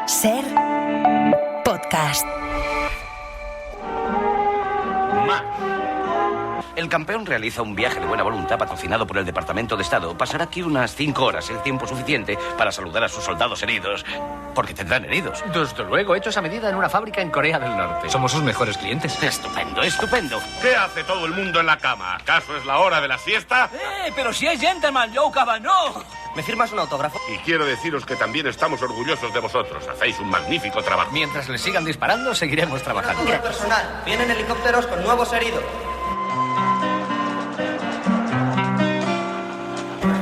Ser podcast. El campeón realiza un viaje de buena voluntad patrocinado por el Departamento de Estado. Pasará aquí unas 5 horas, el tiempo suficiente para saludar a sus soldados heridos. Porque tendrán heridos. Desde luego, hechos a medida en una fábrica en Corea del Norte. Somos sus mejores clientes. Estupendo, estupendo. ¿Qué hace todo el mundo en la cama? ¿Acaso es la hora de la siesta? Pero si es gentleman, Joe Cabano. ¿Me firmas un autógrafo? Y quiero deciros que también estamos orgullosos de vosotros. Hacéis un magnífico trabajo. Mientras les sigan disparando, seguiremos trabajando. Mira, personal, vienen helicópteros con nuevos heridos.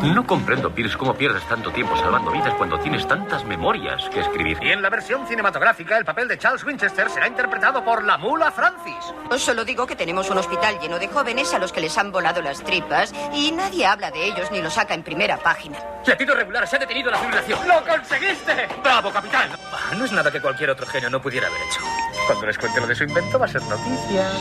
No comprendo, Pierce, cómo pierdes tanto tiempo salvando vidas cuando tienes tantas memorias que escribir. Y en la versión cinematográfica, el papel de Charles Winchester será interpretado por la mula Francis. Solo digo que tenemos un hospital lleno de jóvenes a los que les han volado las tripas y nadie habla de ellos ni lo saca en primera página. Latido regular, se ha detenido la fibrilación. ¡Lo conseguiste! ¡Bravo, capitán! No es nada que cualquier otro genio no pudiera haber hecho. Cuando les cuente lo de su invento va a ser noticia.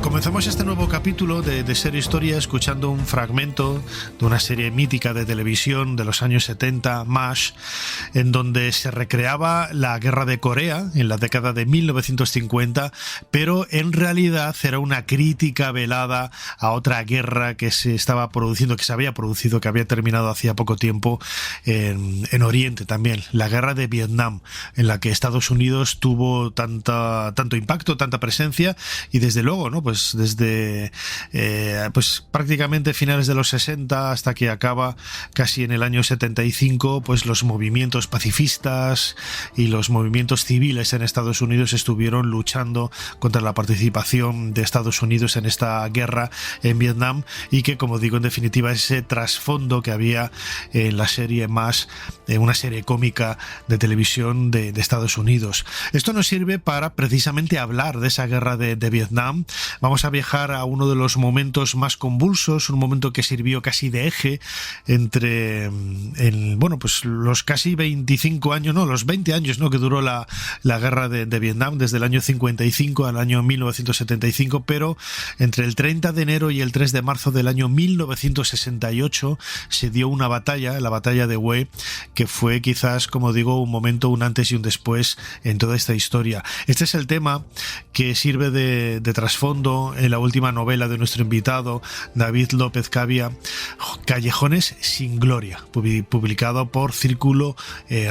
Comenzamos este nuevo capítulo de Ser Historia escuchando un fragmento de una serie mítica de televisión de los años 70, MASH, en donde se recreaba la guerra de Corea en la década de 1950, pero en realidad era una crítica velada a otra guerra que se estaba produciendo, que se había producido, que había terminado hacía poco tiempo en Oriente también, la guerra de Vietnam, en la que Estados Unidos tuvo tanto impacto, tanta presencia y desde luego, ¿no? Pues desde prácticamente finales de los 60 hasta que acaba casi en el año 75, pues los movimientos pacifistas y los movimientos civiles en Estados Unidos estuvieron luchando contra la participación de Estados Unidos en esta guerra en Vietnam y que, como digo, en definitiva ese trasfondo que había en la serie MASH, una serie cómica de televisión de Estados Unidos. Esto nos sirve para precisamente hablar de esa guerra de Vietnam. Vamos a viajar a uno de los momentos más convulsos, un momento que sirvió casi de eje entre los casi 25 años, no, los 20 años, ¿no?, que duró la guerra de Vietnam, desde el año 55 al año 1975, pero entre el 30 de enero y el 3 de marzo del año 1968 se dio una batalla, la batalla de Hue, que fue quizás, como digo, un momento, un antes y un después en toda esta historia. Este es el tema que sirve de trasfondo en la última novela de nuestro invitado David López Cavia, Callejones sin Gloria, publicado por Círculo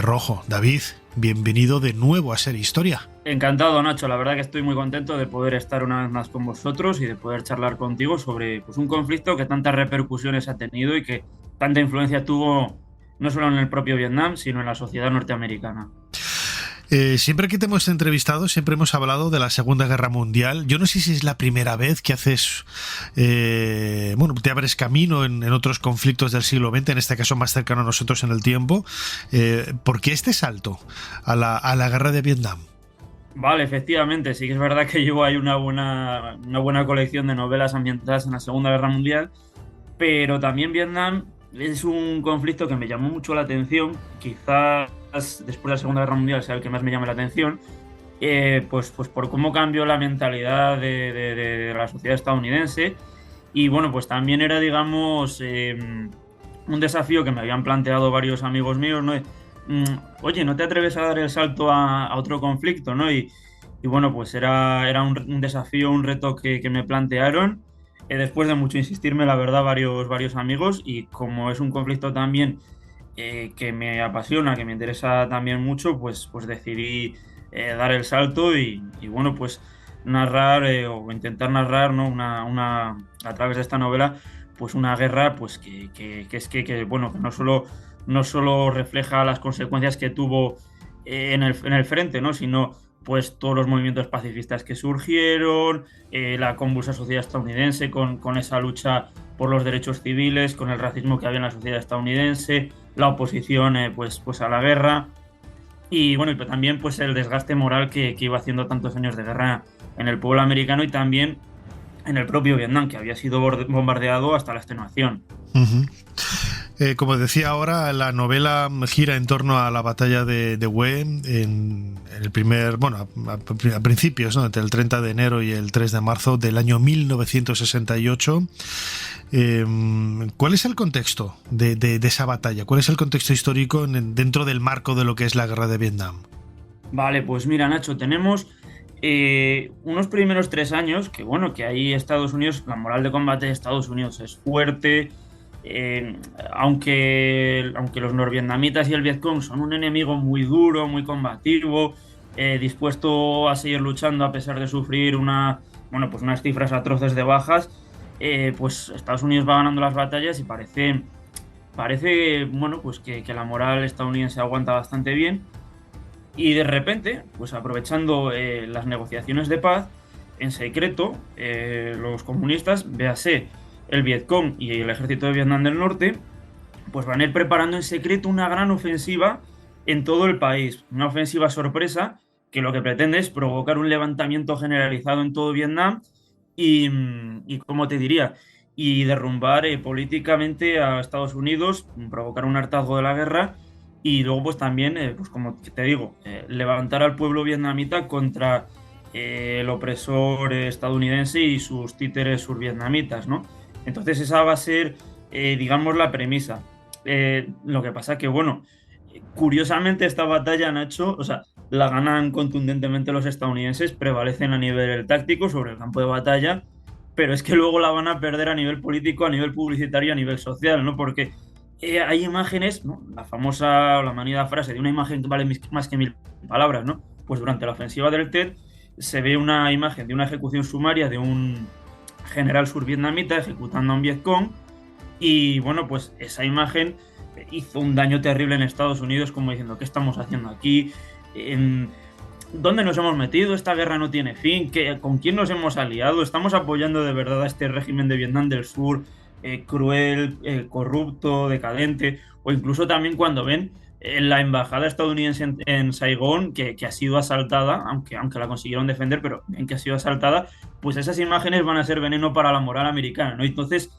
Rojo. David, bienvenido de nuevo a Ser Historia. Encantado, Nacho. La verdad que estoy muy contento de poder estar una vez más con vosotros y de poder charlar contigo sobre un conflicto que tantas repercusiones ha tenido y que tanta influencia tuvo no solo en el propio Vietnam, sino en la sociedad norteamericana. Siempre que te hemos entrevistado, siempre hemos hablado de la Segunda Guerra Mundial. Yo no sé si es la primera vez que haces, te abres camino en otros conflictos del siglo XX, en este caso más cercano a nosotros en el tiempo. ¿Por qué este salto a la Guerra de Vietnam? Vale, efectivamente, sí que es verdad que llevo ahí una buena colección de novelas ambientadas en la Segunda Guerra Mundial, pero también Vietnam es un conflicto que me llamó mucho la atención, quizás después de la Segunda Guerra Mundial sea el que más me llama la atención, pues por cómo cambió la mentalidad de la sociedad estadounidense y bueno, pues también era, digamos, un desafío que me habían planteado varios amigos míos, ¿no? Oye, ¿no te atreves a dar el salto a otro conflicto, ¿no? Y bueno, pues era un desafío, un reto que me plantearon, después de mucho insistirme, la verdad, varios amigos, y como es un conflicto también que me apasiona, que me interesa también mucho, pues decidí dar el salto y bueno, pues narrar o intentar narrar, ¿no? A través de esta novela, pues una guerra pues que no solo refleja las consecuencias que tuvo en el frente, ¿no? Sino pues todos los movimientos pacifistas que surgieron, la convulsa sociedad estadounidense con esa lucha por los derechos civiles, con el racismo que había en la sociedad estadounidense, la oposición pues a la guerra y bueno, y también pues el desgaste moral que iba haciendo tantos años de guerra en el pueblo americano y también en el propio Vietnam, que había sido bombardeado hasta la extenuación. Uh-huh. Como decía ahora, la novela gira en torno a la batalla de Hue en el primer, bueno, a principios, ¿no? Entre el 30 de enero y el 3 de marzo del año 1968. ¿Cuál es el contexto de esa batalla? ¿Cuál es el contexto histórico dentro del marco de lo que es la guerra de Vietnam? Vale, pues mira, Nacho, tenemos unos primeros 3 años que, bueno, que ahí Estados Unidos, la moral de combate de Estados Unidos es fuerte. Aunque los norvietnamitas y el Vietcong son un enemigo muy duro, muy combativo, dispuesto a seguir luchando a pesar de sufrir unas cifras atroces de bajas, pues Estados Unidos va ganando las batallas y parece bueno, pues que la moral estadounidense aguanta bastante bien. Y de repente, pues aprovechando las negociaciones de paz, en secreto, los comunistas, véase el Vietcong y el ejército de Vietnam del Norte, pues van a ir preparando en secreto una gran ofensiva en todo el país. Una ofensiva sorpresa que lo que pretende es provocar un levantamiento generalizado en todo Vietnam y ¿cómo te diría? Y derrumbar políticamente a Estados Unidos, provocar un hartazgo de la guerra y luego pues también, pues como te digo, levantar al pueblo vietnamita contra el opresor estadounidense y sus títeres survietnamitas, ¿no? Entonces esa va a ser, digamos, la premisa. Lo que pasa que, bueno, curiosamente esta batalla, Nacho, o sea, la ganan contundentemente los estadounidenses, prevalecen a nivel táctico sobre el campo de batalla, pero es que luego la van a perder a nivel político, a nivel publicitario, a nivel social, ¿no? Porque hay imágenes, ¿no? La famosa, la manida frase de una imagen que vale más que 1000 palabras, ¿no? Pues durante la ofensiva del Tet se ve una imagen de una ejecución sumaria de un general survietnamita ejecutando a un Vietcong y bueno, pues esa imagen hizo un daño terrible en Estados Unidos, como diciendo, ¿qué estamos haciendo aquí? ¿Dónde nos hemos metido? Esta guerra no tiene fin. ¿Con quién nos hemos aliado? ¿Estamos apoyando de verdad a este régimen de Vietnam del Sur cruel, corrupto, decadente? O incluso también cuando ven la embajada estadounidense en Saigón, que ha sido asaltada, aunque la consiguieron defender, pero ven que ha sido asaltada, pues esas imágenes van a ser veneno para la moral americana, ¿no? Entonces,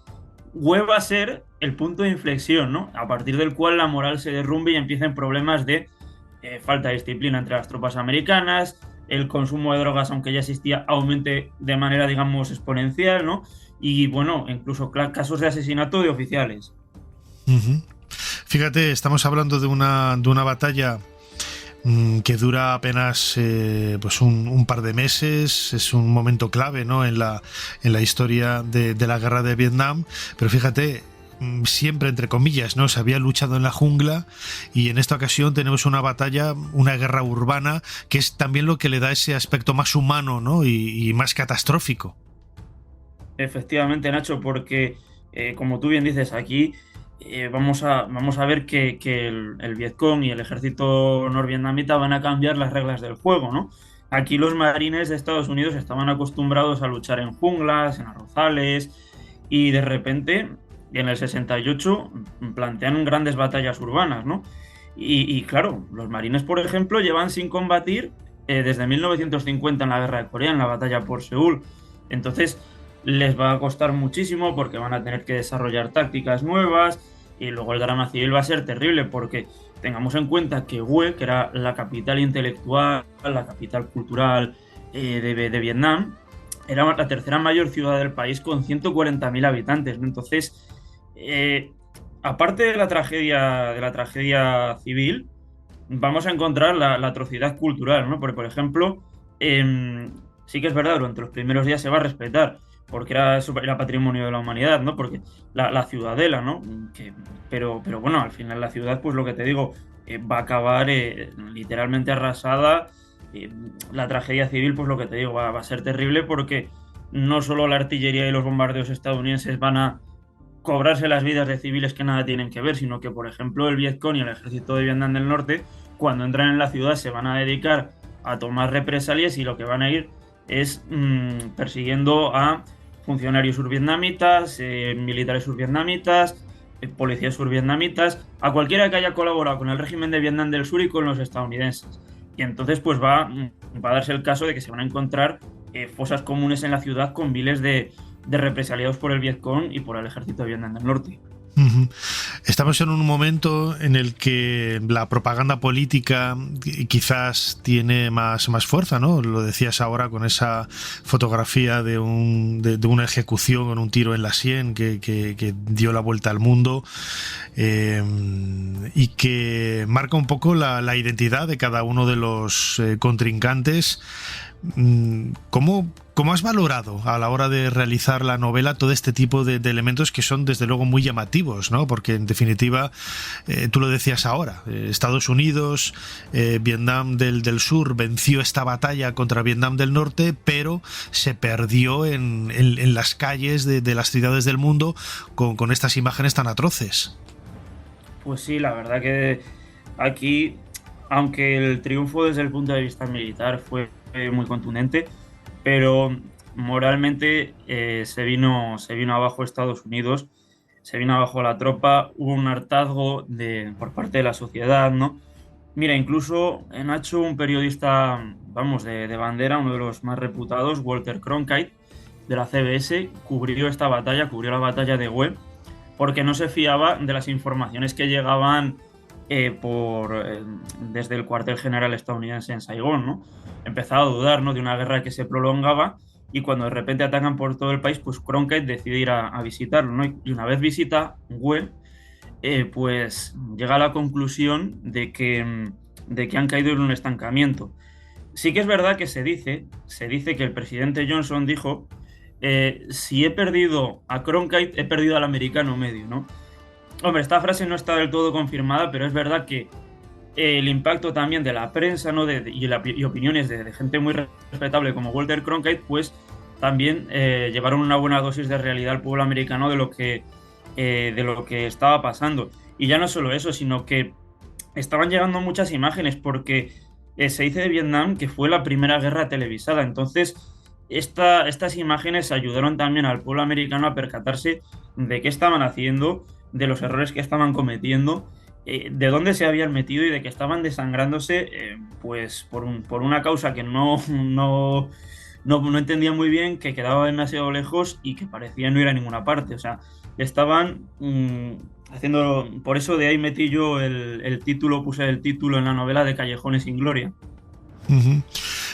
Hue va a ser el punto de inflexión, ¿no? A partir del cual la moral se derrumbe y empiecen problemas de falta de disciplina entre las tropas americanas, el consumo de drogas, aunque ya existía, aumente de manera, digamos, exponencial, ¿no? Y, bueno, incluso casos de asesinato de oficiales. Uh-huh. Fíjate, estamos hablando de una batalla que dura apenas pues un par de meses. Es un momento clave, ¿no? en la historia de la guerra de Vietnam, pero fíjate, siempre entre comillas, ¿no? Se había luchado en la jungla y en esta ocasión tenemos una batalla, una guerra urbana, que es también lo que le da ese aspecto más humano, ¿no? y más catastrófico. Efectivamente, Nacho, porque como tú bien dices, aquí vamos a ver que el Vietcong y el ejército norvietnamita van a cambiar las reglas del juego, ¿no? Aquí los marines de Estados Unidos estaban acostumbrados a luchar en junglas, en arrozales, y de repente, en el 68, plantean grandes batallas urbanas, ¿no? Y claro, los marines, por ejemplo, llevan sin combatir desde 1950 en la Guerra de Corea, en la batalla por Seúl. Entonces, les va a costar muchísimo porque van a tener que desarrollar tácticas nuevas y luego el drama civil va a ser terrible porque tengamos en cuenta que Hue, que era la capital intelectual, la capital cultural de Vietnam, era la tercera mayor ciudad del país con 140.000 habitantes, ¿no? Entonces, aparte de la tragedia civil, vamos a encontrar la atrocidad cultural, ¿no? Porque, por ejemplo, sí que es verdad, durante los primeros días se va a respetar, porque era patrimonio de la humanidad, ¿no? Porque la ciudadela, ¿no? Pero bueno, al final la ciudad, pues lo que te digo, va a acabar literalmente arrasada. La tragedia civil, pues lo que te digo, va a ser terrible porque no solo la artillería y los bombardeos estadounidenses van a cobrarse las vidas de civiles que nada tienen que ver, sino que, por ejemplo, el Vietcong y el ejército de Vietnam del Norte, cuando entran en la ciudad, se van a dedicar a tomar represalias y lo que van a ir es persiguiendo a funcionarios survietnamitas, militares survietnamitas, policías survietnamitas, a cualquiera que haya colaborado con el régimen de Vietnam del Sur y con los estadounidenses. Y entonces pues va a darse el caso de que se van a encontrar fosas comunes en la ciudad con miles de represaliados por el Vietcong y por el ejército de Vietnam del Norte. Uh-huh. Estamos en un momento en el que la propaganda política quizás tiene más fuerza, ¿no? Lo decías ahora con esa fotografía de una ejecución con un tiro en la sien que dio la vuelta al mundo, y que marca un poco la identidad de cada uno de los contrincantes. ¿Cómo has valorado a la hora de realizar la novela todo este tipo de elementos que son desde luego muy llamativos, ¿no? Porque en definitiva, tú lo decías ahora, Estados Unidos, Vietnam del Sur venció esta batalla contra Vietnam del Norte, pero se perdió en las calles de las ciudades del mundo con estas imágenes tan atroces. Pues sí, la verdad que aquí, aunque el triunfo desde el punto de vista militar fue muy contundente, pero moralmente se vino abajo Estados Unidos, se vino abajo la tropa, hubo un hartazgo por parte de la sociedad, ¿no? Mira, incluso Nacho, un periodista, vamos, de bandera, uno de los más reputados, Walter Cronkite, de la CBS, cubrió la batalla de Hue, porque no se fiaba de las informaciones que llegaban desde el cuartel general estadounidense en Saigón, ¿no? Empezaba a dudar, ¿no?, de una guerra que se prolongaba, y cuando de repente atacan por todo el país, pues Cronkite decide ir a visitarlo, ¿no? Y una vez visita Hue, pues llega a la conclusión de que han caído en un estancamiento. Sí que es verdad que se dice que el presidente Johnson dijo: si he perdido a Cronkite, he perdido al americano medio, ¿no? Hombre, esta frase no está del todo confirmada, pero es verdad que el impacto también de la prensa, ¿no?, y opiniones de gente muy respetable como Walter Cronkite, pues también llevaron una buena dosis de realidad al pueblo americano de lo que estaba pasando. Y ya no solo eso, sino que estaban llegando muchas imágenes, porque se dice de Vietnam que fue la primera guerra televisada. Entonces, estas imágenes ayudaron también al pueblo americano a percatarse de qué estaban haciendo, de los errores que estaban cometiendo, de dónde se habían metido y de que estaban desangrándose pues por una causa que no entendía muy bien, que quedaba demasiado lejos y que parecía no ir a ninguna parte. O sea, estaban haciendo... Por eso de ahí metí yo puse el título en la novela de Callejones sin Gloria. Uh-huh.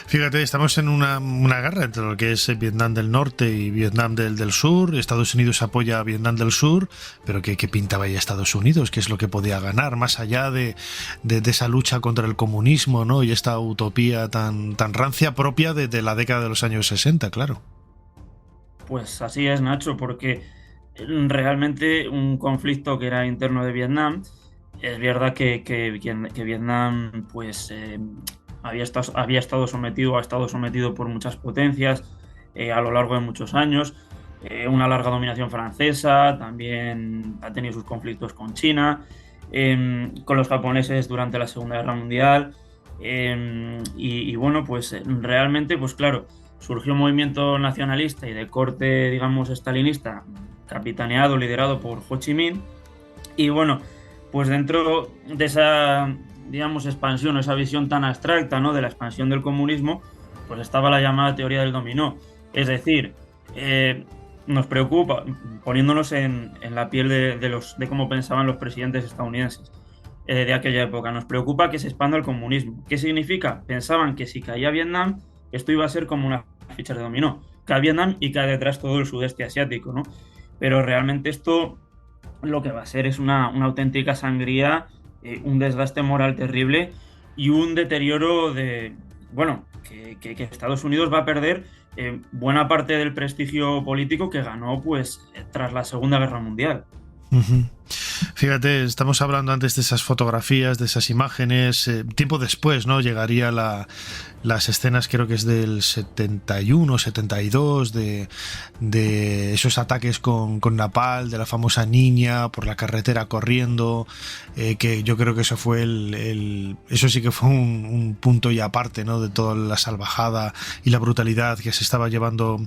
Fíjate, estamos en una guerra entre lo que es Vietnam del Norte y Vietnam del Sur. Estados Unidos apoya a Vietnam del Sur, pero ¿qué pintaba ahí Estados Unidos? ¿Qué es lo que podía ganar más allá de esa lucha contra el comunismo, ¿no?, y esta utopía tan rancia propia de la década de los años 60, claro? Pues así es, Nacho, porque realmente un conflicto que era interno de Vietnam, es verdad que Vietnam pues ha estado sometido por muchas potencias a lo largo de muchos años, una larga dominación francesa, también ha tenido sus conflictos con China, con los japoneses durante la Segunda Guerra Mundial, y bueno, pues realmente, pues claro, surgió un movimiento nacionalista y de corte, digamos, estalinista, liderado por Ho Chi Minh, y bueno, pues dentro de esa, digamos, expansión, esa visión tan abstracta, ¿no?, de la expansión del comunismo, pues estaba la llamada teoría del dominó. Es decir, nos preocupa, poniéndonos en la piel de cómo pensaban los presidentes estadounidenses de aquella época, nos preocupa que se expanda el comunismo. ¿Qué significa? Pensaban que si caía Vietnam, esto iba a ser como una ficha de dominó. Cae Vietnam y cae detrás todo el sudeste asiático, ¿no? Pero realmente esto lo que va a ser es una auténtica sangría, un desgaste moral terrible y un deterioro que Estados Unidos va a perder buena parte del prestigio político que ganó pues tras la Segunda Guerra Mundial. Uh-huh. Fíjate, estamos hablando antes de esas fotografías, de esas imágenes. Tiempo después, ¿no?, llegaría las escenas, creo que es del 71, 72, de esos ataques con napalm, de la famosa niña por la carretera corriendo, que yo creo que eso fue eso sí que fue un punto y aparte, ¿no?, de toda la salvajada y la brutalidad que se estaba llevando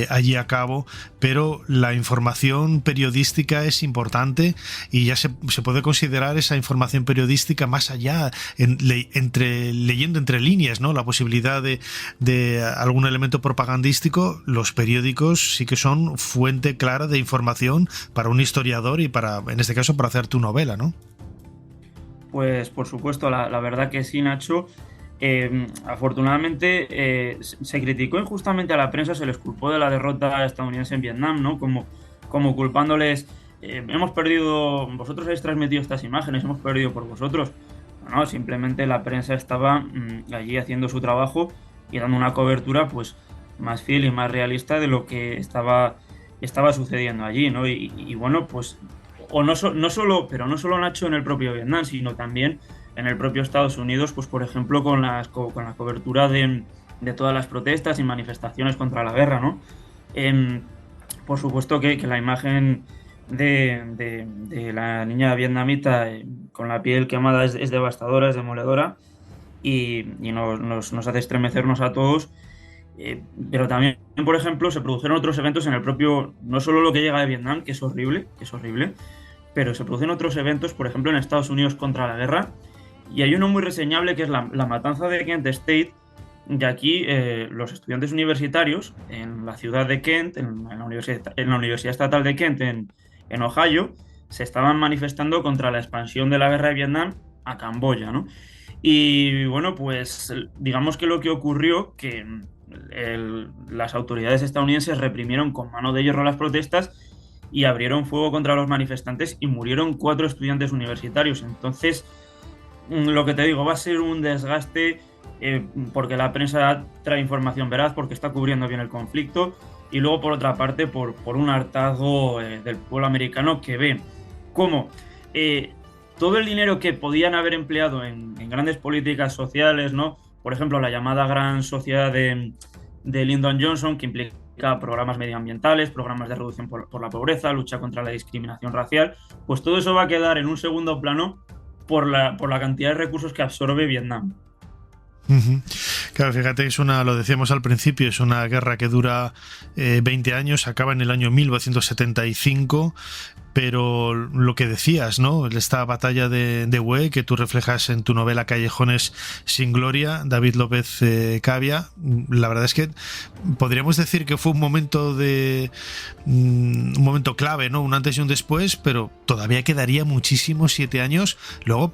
allí a cabo. Pero la información periodística es importante y ya se puede considerar esa información periodística más allá, leyendo entre líneas, ¿no?, la posibilidad de algún elemento propagandístico, los periódicos sí que son fuente clara de información para un historiador y para, en este caso, para hacer tu novela, ¿no? Pues por supuesto, la verdad que sí, Nacho. Afortunadamente se criticó injustamente a la prensa, se les culpó de la derrota estadounidense en Vietnam, ¿no? Como culpándoles, hemos perdido, vosotros habéis transmitido estas imágenes, hemos perdido por vosotros. No, simplemente la prensa estaba allí haciendo su trabajo y dando una cobertura pues más fiel y más realista de lo que estaba sucediendo allí, ¿no? Y bueno, pues no solo Nacho en el propio Vietnam, sino también en el propio Estados Unidos, pues por ejemplo con la cobertura de todas las protestas y manifestaciones contra la guerra, ¿no? Por supuesto que la imagen de la niña vietnamita con la piel quemada es devastadora, es demoledora y nos hace estremecernos a todos. Pero también, por ejemplo, se produjeron otros eventos en el propio, no solo lo que llega de Vietnam, que es horrible, pero se producen otros eventos, por ejemplo, en Estados Unidos contra la guerra, y hay uno muy reseñable que es la matanza de Kent State. Y aquí los estudiantes universitarios en la ciudad de Kent, en la Universidad Estatal de Kent, en Ohio, se estaban manifestando contra la expansión de la guerra de Vietnam a Camboya, ¿no? Y bueno, pues digamos que lo que ocurrió, que las autoridades estadounidenses reprimieron con mano de hierro las protestas y abrieron fuego contra los manifestantes y murieron 4 estudiantes universitarios. Entonces, lo que te digo, va a ser un desgaste porque la prensa trae información veraz, porque está cubriendo bien el conflicto, y luego por otra parte por un hartazgo del pueblo americano que ve cómo todo el dinero que podían haber empleado en grandes políticas sociales, ¿no? Por ejemplo, la llamada Gran Sociedad de Lyndon Johnson, que implica programas medioambientales, programas de reducción por la pobreza, lucha contra la discriminación racial, pues todo eso va a quedar en un segundo plano por la cantidad de recursos que absorbe Vietnam. Uh-huh. Claro, fíjate, lo decíamos al principio, es una guerra que dura 20 años, acaba en el año 1975, pero lo que decías, ¿no? Esta batalla de Hue que tú reflejas en tu novela Callejones sin Gloria, David López Cavia, la verdad es que podríamos decir que fue un momento clave, ¿no? Un antes y un después, pero todavía quedaría muchísimos 7 años. Luego,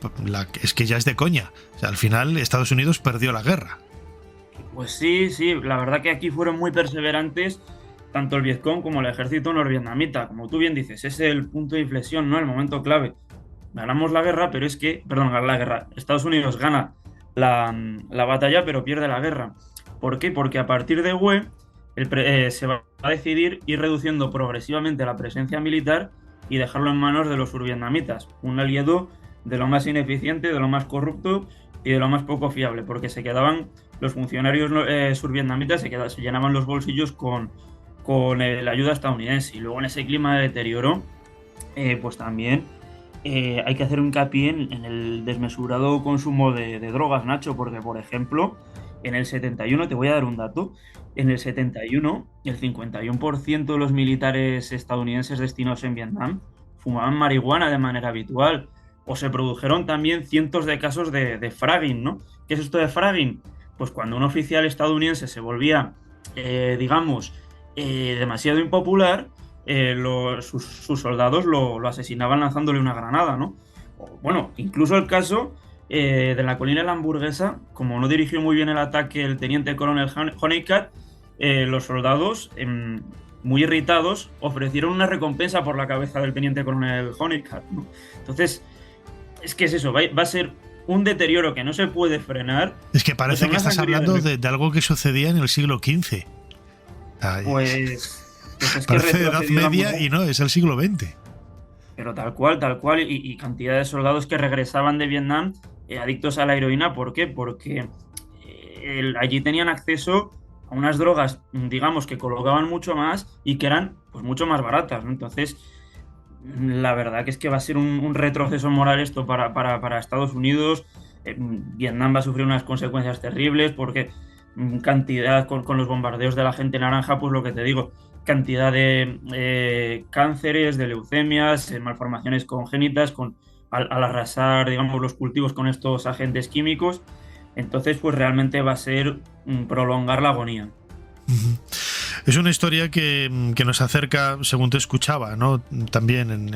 es que ya es de coña. O sea, al final Estados Unidos perdió la guerra. Pues sí, la verdad que aquí fueron muy perseverantes tanto el Vietcong como el ejército norvietnamita. Como tú bien dices, es el punto de inflexión, ¿no? El momento clave. Ganamos la guerra, gana la guerra. Estados Unidos gana la batalla, pero pierde la guerra. ¿Por qué? Porque a partir de Hue se va a decidir ir reduciendo progresivamente la presencia militar y dejarlo en manos de los survietnamitas, un aliado de lo más ineficiente, de lo más corrupto y de lo más poco fiable, porque se quedaban los funcionarios survietnamitas, se llenaban los bolsillos con la ayuda estadounidense. Y luego en ese clima de deterioro, pues también hay que hacer un hincapié en el desmesurado consumo de drogas, Nacho, porque, por ejemplo, en el 71, te voy a dar un dato, en el 71, el 51% de los militares estadounidenses destinados en Vietnam fumaban marihuana de manera habitual, o se produjeron también cientos de casos de fragging, ¿no? ¿Qué es esto de fragging? Pues cuando un oficial estadounidense se volvía, demasiado impopular, sus soldados lo asesinaban lanzándole una granada, ¿no? Bueno, incluso el caso de la colina de la Hamburguesa, como no dirigió muy bien el ataque el teniente coronel Honeycutt, los soldados, muy irritados, ofrecieron una recompensa por la cabeza del teniente coronel Honeycutt, ¿no? Entonces, es que es eso, va a ser un deterioro que no se puede frenar. Es que parece que estás hablando de algo que sucedía en el siglo XV. Pues es que parece de Edad Media y no, es el siglo XX. Pero tal cual, y cantidad de soldados que regresaban de Vietnam adictos a la heroína. ¿Por qué? Porque allí tenían acceso a unas drogas, digamos, que colocaban mucho más y que eran pues mucho más baratas, ¿no? Entonces, la verdad que es que va a ser un retroceso moral esto para Estados Unidos. Vietnam va a sufrir unas consecuencias terribles porque cantidad con los bombardeos de la gente naranja, pues lo que te digo, cantidad de cánceres, de leucemias, malformaciones congénitas al arrasar, digamos, los cultivos con estos agentes químicos. Entonces, pues realmente va a ser prolongar la agonía. Es una historia que nos acerca, según te escuchaba, ¿no? También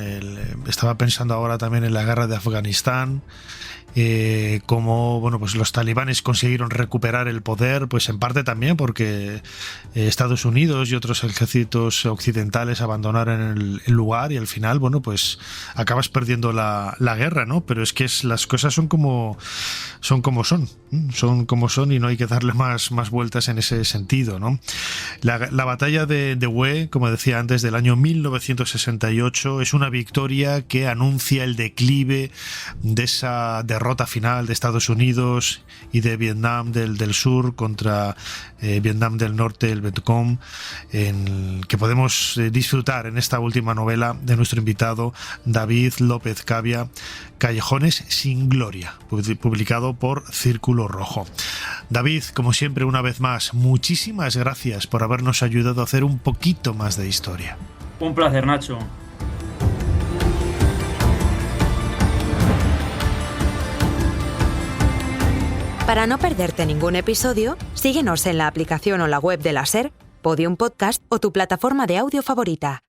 estaba pensando ahora también en la guerra de Afganistán, cómo, bueno, pues los talibanes consiguieron recuperar el poder, pues en parte también porque Estados Unidos y otros ejércitos occidentales abandonaron el lugar, y al final, bueno, pues acabas perdiendo la guerra, ¿no? Pero es que las cosas son como son y no hay que darle más vueltas en ese sentido, ¿no? La batalla de Hue, como decía antes, del año 1968, es una victoria que anuncia el declive de esa derrota final de Estados Unidos y de Vietnam del Sur contra Vietnam del Norte, el Vietcong, que podemos disfrutar en esta última novela de nuestro invitado David López Cavia, Callejones sin Gloria, publicado por Círculo Rojo. David, como siempre, una vez más, muchísimas gracias por habernos ayudado a hacer un poquito más de historia. Un placer, Nacho. Para no perderte ningún episodio, síguenos en la aplicación o la web de la SER, Podium Podcast o tu plataforma de audio favorita.